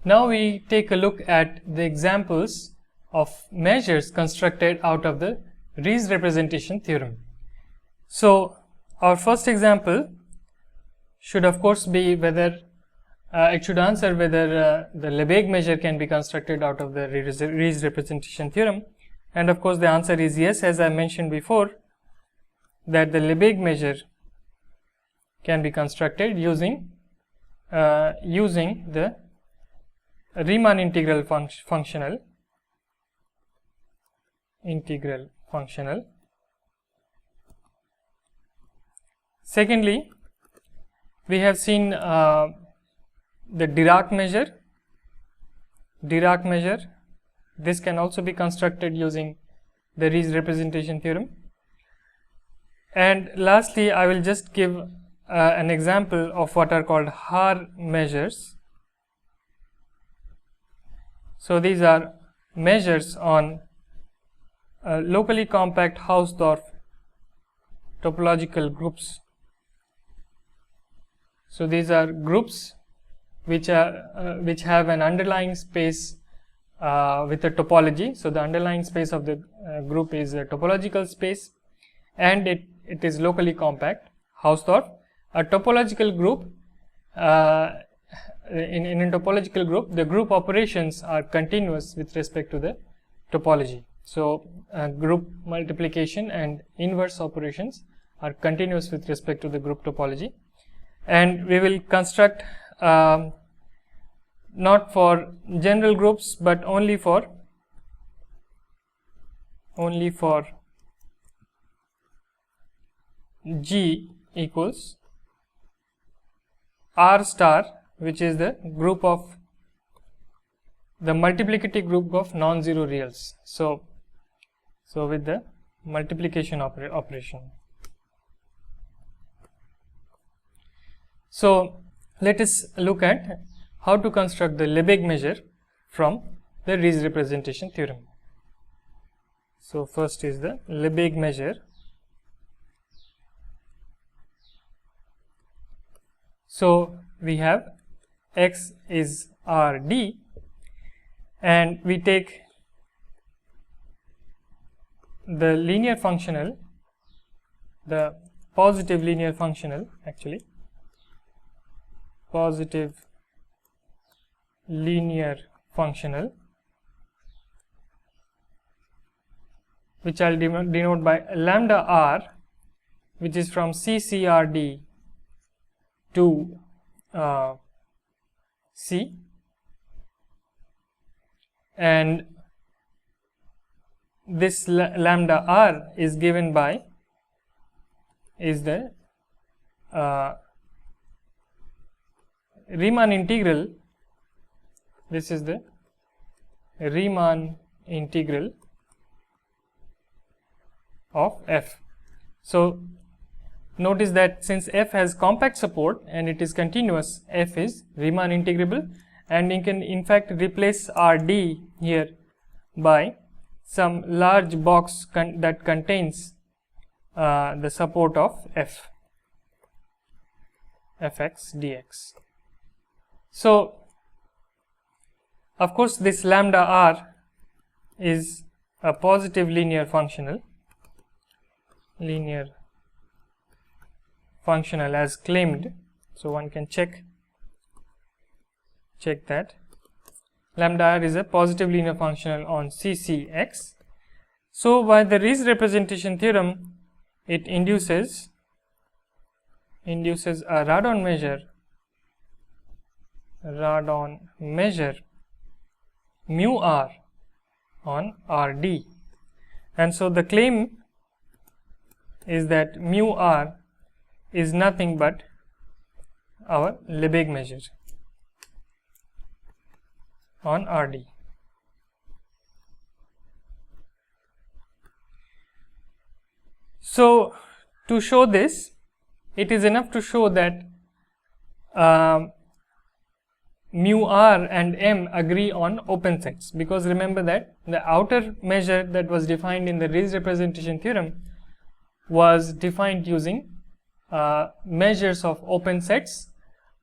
Now we take a look at the examples of measures constructed out of the Ries representation theorem. So our first example should of course be whether it should answer whether the Lebesgue measure can be constructed out of the Ries representation theorem, and of course the answer is yes, as I mentioned before, that the Lebesgue measure can be constructed using the Riemann integral functional. Secondly, we have seen the Dirac measure. This can also be constructed using the Ries representation theorem. And lastly, I will just give an example of what are called Haar measures. So these are measures on locally compact Hausdorff topological groups. So these are groups which have an underlying space with a topology. So the underlying space of the group is a topological space, and it is locally compact Hausdorff. A topological group, in a topological group, the group operations are continuous with respect to the topology. So group multiplication and inverse operations are continuous with respect to the group topology, and we will construct not for general groups but only for G equals R star, which is the group of the multiplicative group of non-zero reals. So with the multiplication operation. So let us look at how to construct the Lebesgue measure from the Ries representation theorem. So first is the Lebesgue measure. So we have x is RD, and we take the linear functional, the positive linear functional, which I'll denote by lambda r, which is from CCRD to C, and this lambda r is given by the Riemann integral. This is the Riemann integral of f. So notice that since f has compact support and it is continuous, f is Riemann integrable, and you can in fact replace Rd here by some large box that contains the support of fx dx. So of course this lambda r is a positive linear functional as claimed, so one can check that lambda r is a positive linear functional on CCX. So by the Ries representation theorem, it induces a Radon measure mu r on Rd, and so the claim is that mu r is nothing but our Lebesgue measure on Rd. So to show this, it is enough to show that mu r and m agree on open sets, because remember that the outer measure that was defined in the Ries representation theorem was defined using measures of open sets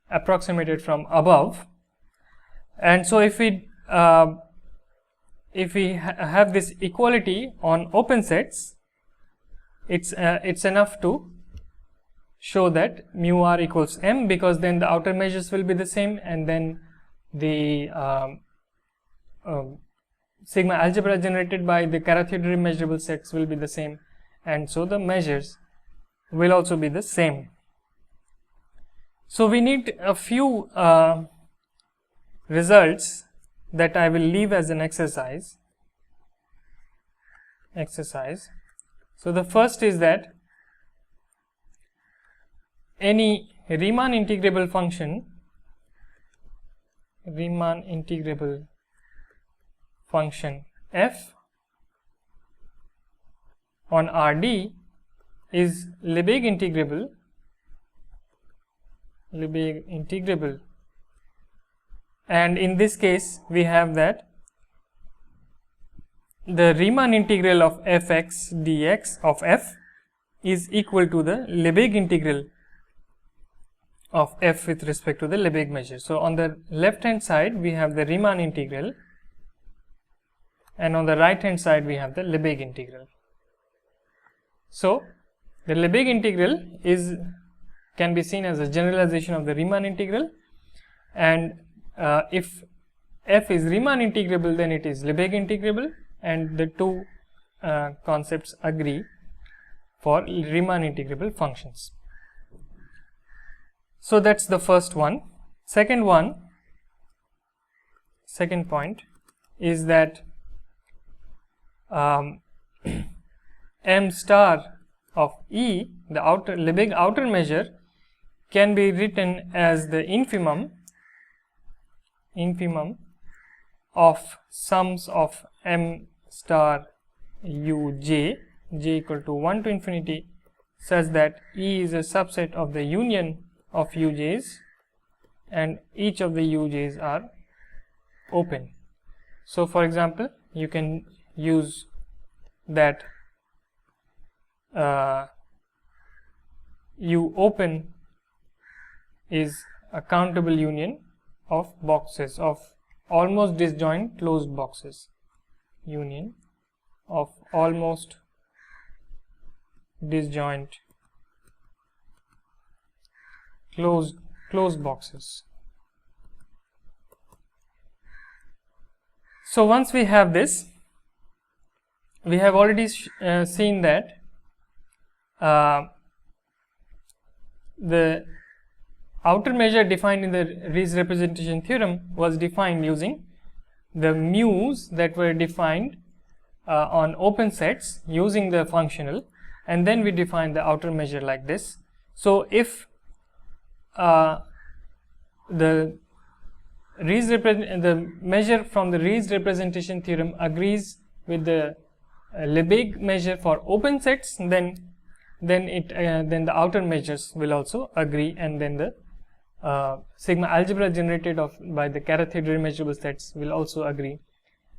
approximated from above, And so if we have this equality on open sets, it's enough to show that mu r equals m, because then the outer measures will be the same, and then the sigma algebra generated by the carotheory measurable sets will be the same, and so the measures will also be the same. So we need a few results that I will leave as an exercise. So the first is that any Riemann integrable function f on Rd is Liebig integrable, and in this case we have that the Riemann integral of fx dx of f is equal to the Liebig integral of f with respect to the Liebig measure. So on the left hand side we have the Riemann integral, and on the right hand side we have the Liebig integral. So the Liebig integral can be seen as a generalization of the Riemann integral, and if f is Riemann integrable, then it is Liebig integrable, and the two concepts agree for Riemann integrable functions. So that's the first one. Second point is that m star of E, the Liebig outer measure, can be written as the infimum of sums of m star uj, j equal to 1 to infinity, such that E is a subset of the union of uj's, and each of the uj's are open. So for example, you can use that U open is a countable union of boxes, of almost disjoint closed boxes, union of almost disjoint closed boxes. So once we have this, we have already seen that the outer measure defined in the Ries representation theorem was defined using the mu's that were defined on open sets using the functional, and then we define the outer measure like this. So if the measure from the Ries representation theorem agrees with the Liebig measure for open sets, then the outer measures will also agree, and then the sigma algebra generated by the carotheory measurable sets will also agree,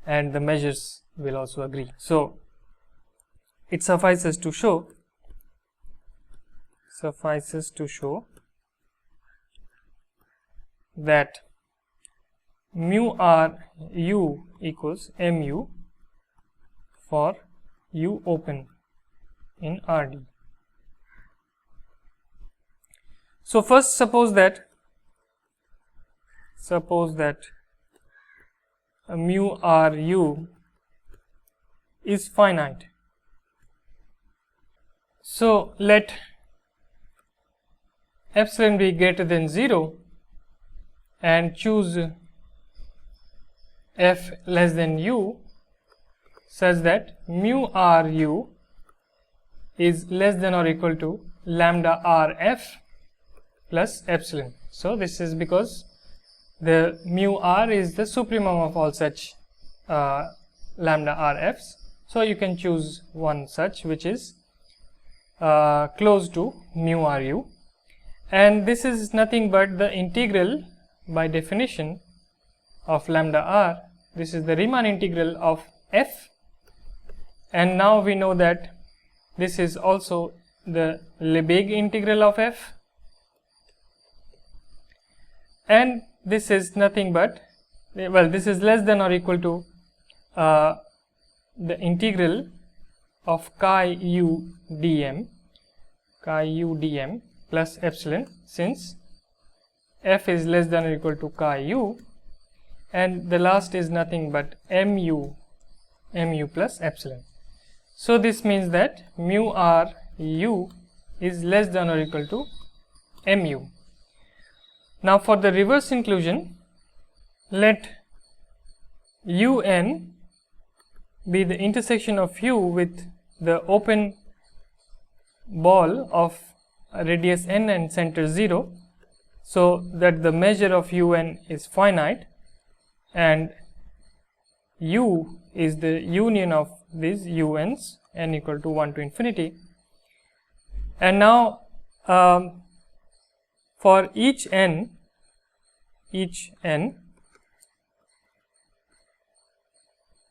and the measures will also agree. So it suffices to show that mu r u equals mu for u open in Rd. So first suppose that mu r u is finite. So let epsilon be greater than 0 and choose f less than u such that mu r u is less than or equal to lambda r f plus epsilon. So this is because the mu r is the supremum of all such lambda r f's. So you can choose one such which is close to mu r u, and this is nothing but the integral by definition of lambda r. This is the Riemann integral of f, and now we know that this is also the Liebig integral of f, and this is nothing but well, this is less than or equal to the integral of chi u dm plus epsilon, since f is less than or equal to chi u, and the last is nothing but mu plus epsilon. So this means that mu r u is less than or equal to mu. Now for the reverse inclusion, let un be the intersection of u with the open ball of radius n and center 0, so that the measure of un is finite and u is the union of these uns, n equal to 1 to infinity. And now for each n,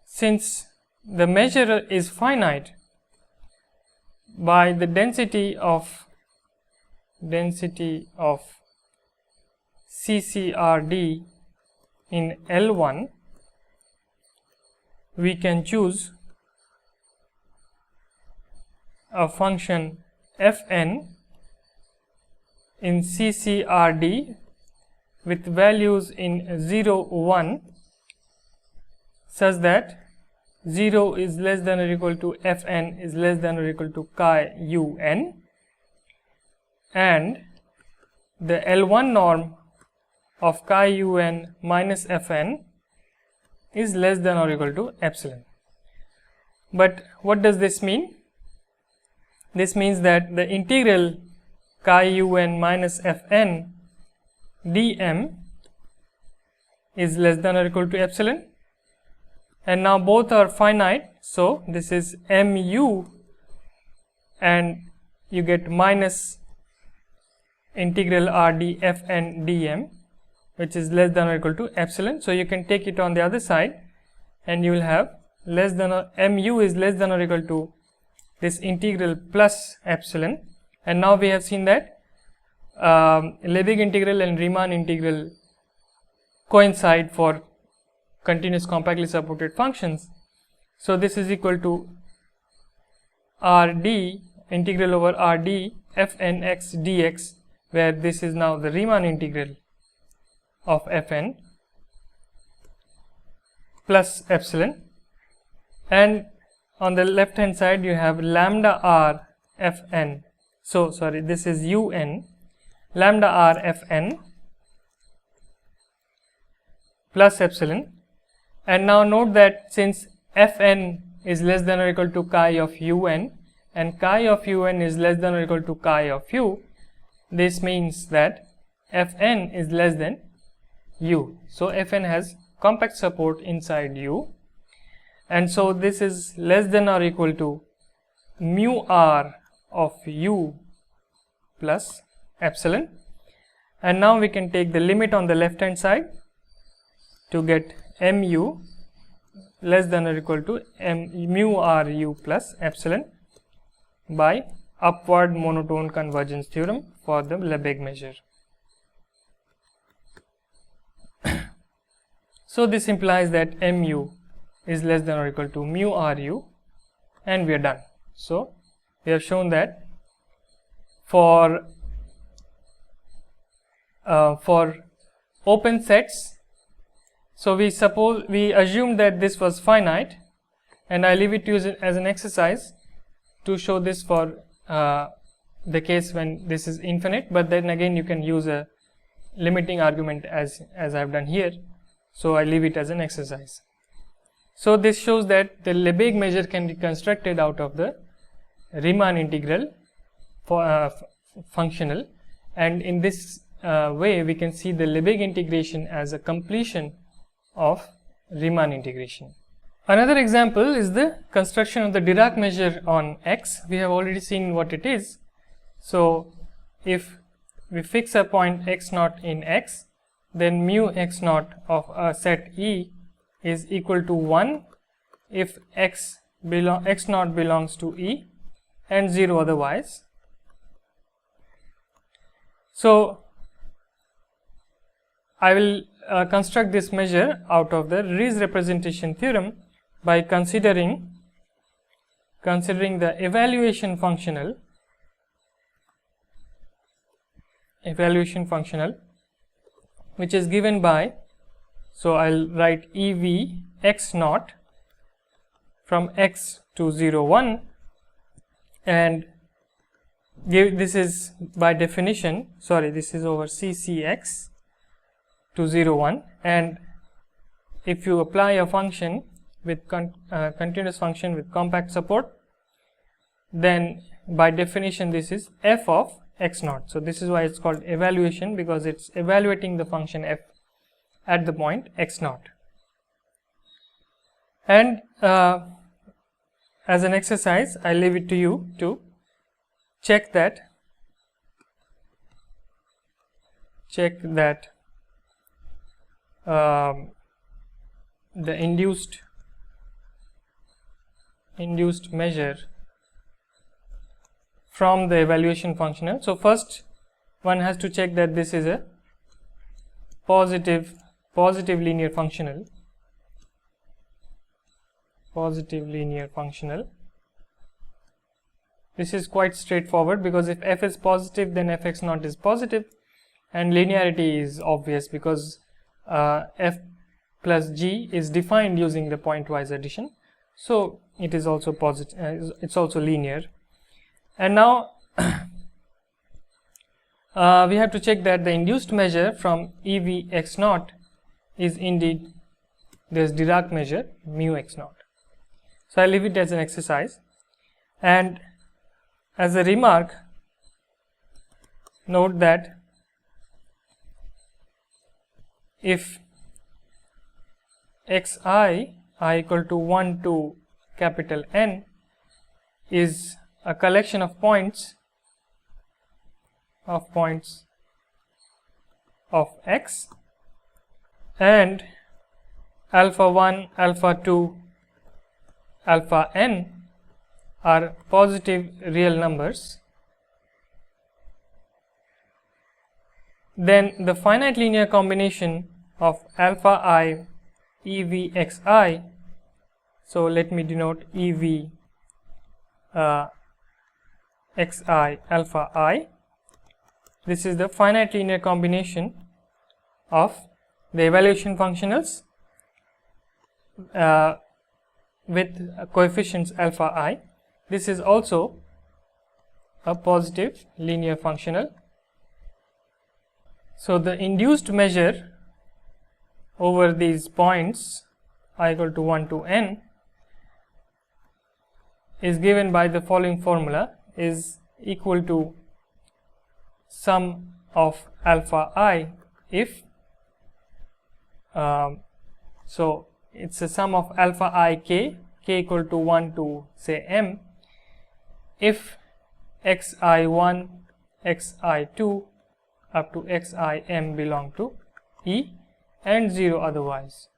since the measure is finite by the density of CCRD in L1, we can choose a function fn in CCRD with values in 0, 1, such that 0 is less than or equal to fn is less than or equal to chi un, and the L1 norm of chi un minus fn is less than or equal to epsilon. But what does this mean? This means that the integral chi un minus fn dm is less than or equal to epsilon, and now both are finite, so this is mu, and you get minus integral rd fn dm, which is less than or equal to epsilon. So you can take it on the other side and you will have less than or mu is less than or equal to this integral plus epsilon. And now we have seen that Liebig integral and Riemann integral coincide for continuous compactly supported functions. So this is equal to rd integral over rd fnx dx, where this is now the Riemann integral of fn plus epsilon, and on the left hand side you have lambda r fn, so sorry, this is un, lambda r fn plus epsilon. And now note that since fn is less than or equal to chi of un and chi of un is less than or equal to chi of u, this means that fn is less than u. So fn has compact support inside u, and so this is less than or equal to mu r of u plus epsilon. And now we can take the limit on the left hand side to get mu less than or equal to mu r u plus epsilon by upward monotone convergence theorem for the Lebesgue measure. So this implies that mu is less than or equal to mu r u, and we are done. So we have shown that for open sets, so we assume that this was finite, and I leave it to you as an exercise to show this for the case when this is infinite, but then again you can use a limiting argument as I have done here. So I leave it as an exercise. So this shows that the Lebesgue measure can be constructed out of the Riemann integral for functional, and in this way we can see the Lebesgue integration as a completion of Riemann integration. Another example is the construction of the Dirac measure on X. We have already seen what it is. So if we fix a point x naught in X, then mu x naught of a set E is equal to 1 if x naught belongs to E and 0 otherwise. So I will construct this measure out of the Ries representation theorem by considering the evaluation functional which is given by, so I'll write EV x naught from x to 0 1, and this is by definition, this is over CCx to 0 1, and if you apply a function with continuous function with compact support, then by definition this is f of x naught. So this is why it's called evaluation, because it's evaluating the function f at the point x naught. And as an exercise, I leave it to you to check that the induced measure from the evaluation functional. So first one has to check that this is a positive linear functional. This is quite straightforward, because if f is positive, then fx naught is positive, and linearity is obvious because f plus g is defined using the pointwise addition, so it is also positive, it's also linear. And now we have to check that the induced measure from EV x naught is indeed this Dirac measure mu x naught. So I leave it as an exercise, and as a remark, note that if xi I equal to 1 to capital N is a collection of points of x, and alpha 1, alpha 2, alpha n are positive real numbers, then the finite linear combination of alpha I EV xi, so let me denote EV xi alpha I, this is the finite linear combination of the evaluation functionals with coefficients alpha I. This is also a positive linear functional. So the induced measure over these points I equal to 1 to n is given by the following formula, is equal to sum of alpha I if so it's a sum of alpha I k equal to 1 to say m if xi1 xi2 up to xim belong to E and 0 otherwise.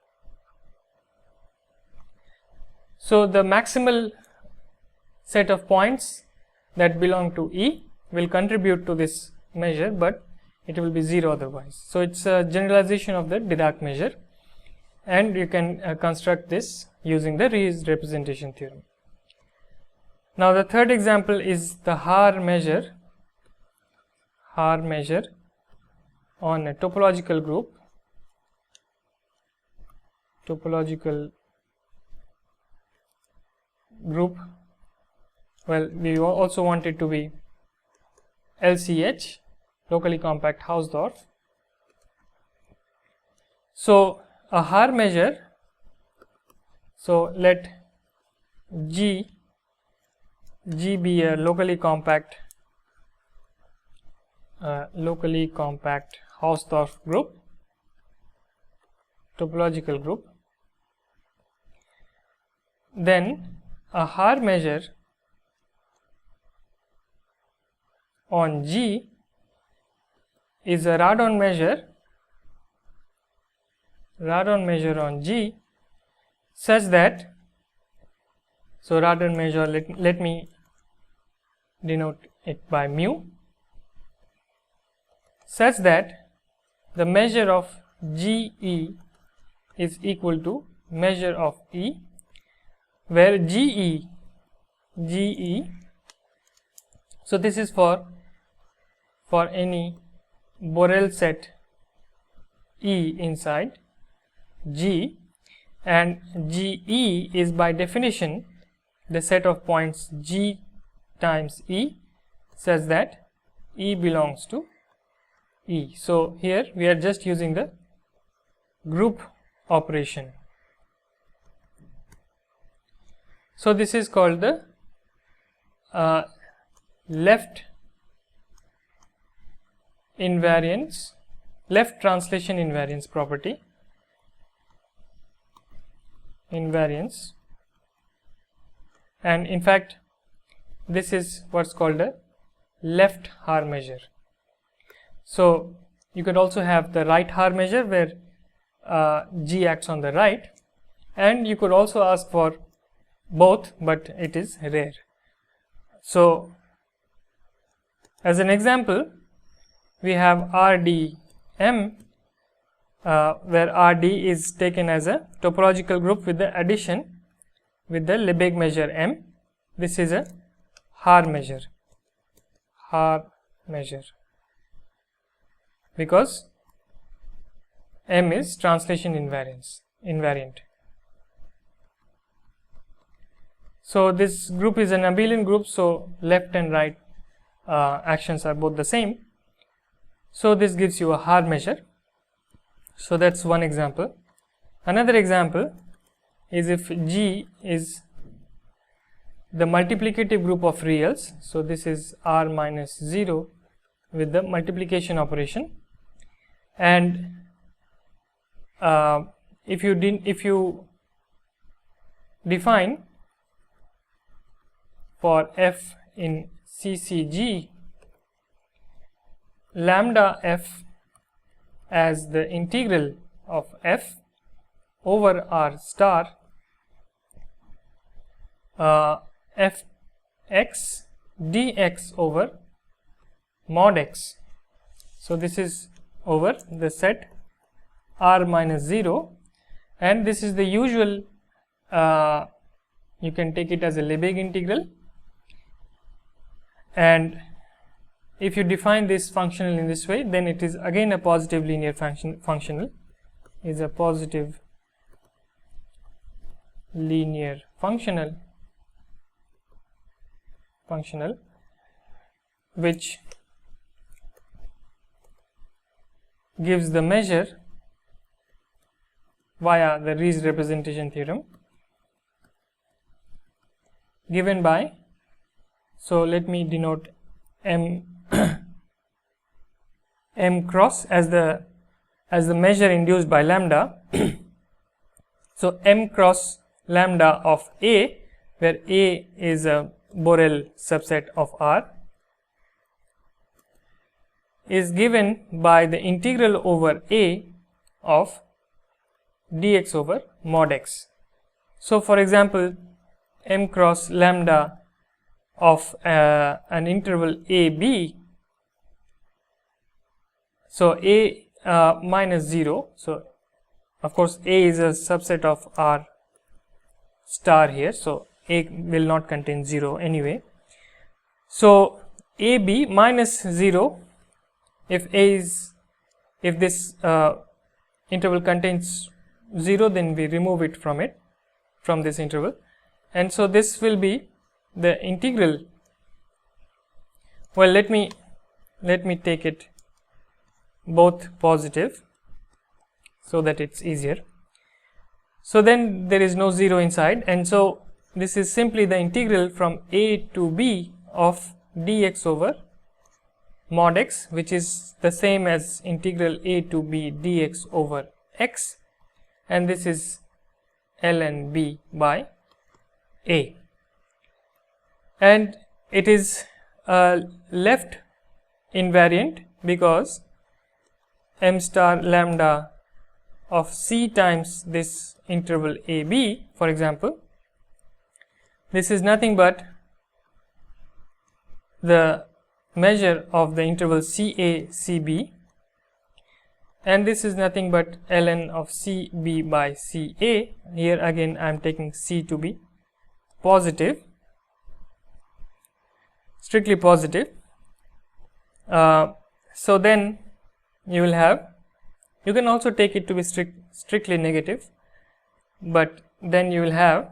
So the maximal set of points that belong to E will contribute to this measure, but it will be 0 otherwise. So it's a generalization of the Dirac measure, and you can construct this using the Ries representation theorem. Now the third example is the Haar measure on a topological group. Well, we also want it to be LCH, locally compact Hausdorff. So a Haar measure, so let G be a locally compact Hausdorff group, topological group. Then a Haar measure on G is a Radon measure on G such that, so Radon measure, let me denote it by mu, such that the measure of GE is equal to measure of E, where GE, so this is for any Borel set E inside G, and GE is by definition the set of points G times E such that E belongs to E. So here we are just using the group operation. So this is called the left translation invariance property, invariance, and in fact this is what's called a left Haar measure. So you could also have the right Haar measure where G acts on the right, and you could also ask for both, but it is rare. So as an example, we have RDM, where RD is taken as a topological group with the addition with the Liebig measure M. This is a Haar measure, because M is translation invariant. So this group is an abelian group, so left and right actions are both the same. So this gives you a Haar measure. So that's one example. Another example is if G is the multiplicative group of reals. So this is R minus 0 with the multiplication operation, and if you define for f in CCG lambda f as the integral of f over R star f x dx over mod x. So this is over the set R minus 0, and this is the usual, you can take it as a Liebig integral, and if you define this functional in this way, then it is again a positive linear functional, is a positive linear functional which gives the measure via the Ries representation theorem given by, so let me denote M M cross as the measure induced by lambda. So M cross lambda of A, where A is a Borel subset of R, is given by the integral over A of dx over mod x. So for example, M cross lambda of an interval AB, so A minus 0, so of course A is a subset of R star here, so A will not contain 0 anyway. So AB minus 0, if this interval contains 0, then we remove it from this interval, and so this will be the integral. Well, let me take it both positive so that it's easier. So then there is no 0 inside, and so this is simply the integral from A to B of dx over mod x, which is the same as integral A to B dx over x, and this is ln B by A, and it is left invariant because m star lambda of C times this interval AB, for example, this is nothing but the measure of the interval CA CB, and this is nothing but ln of CB by CA. Here again I am taking C to be positive, strictly positive. So then you will have, you can also take it to be strictly negative, but then you will have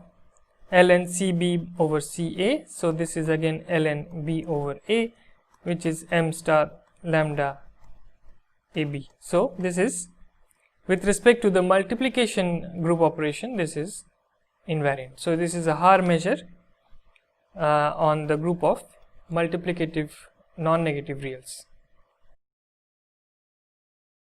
ln CB over CA. So this is again ln B over A, which is m star lambda AB. So this is, with respect to the multiplication group operation, this is invariant. So this is a Haar measure on the group of multiplicative non-negative reals.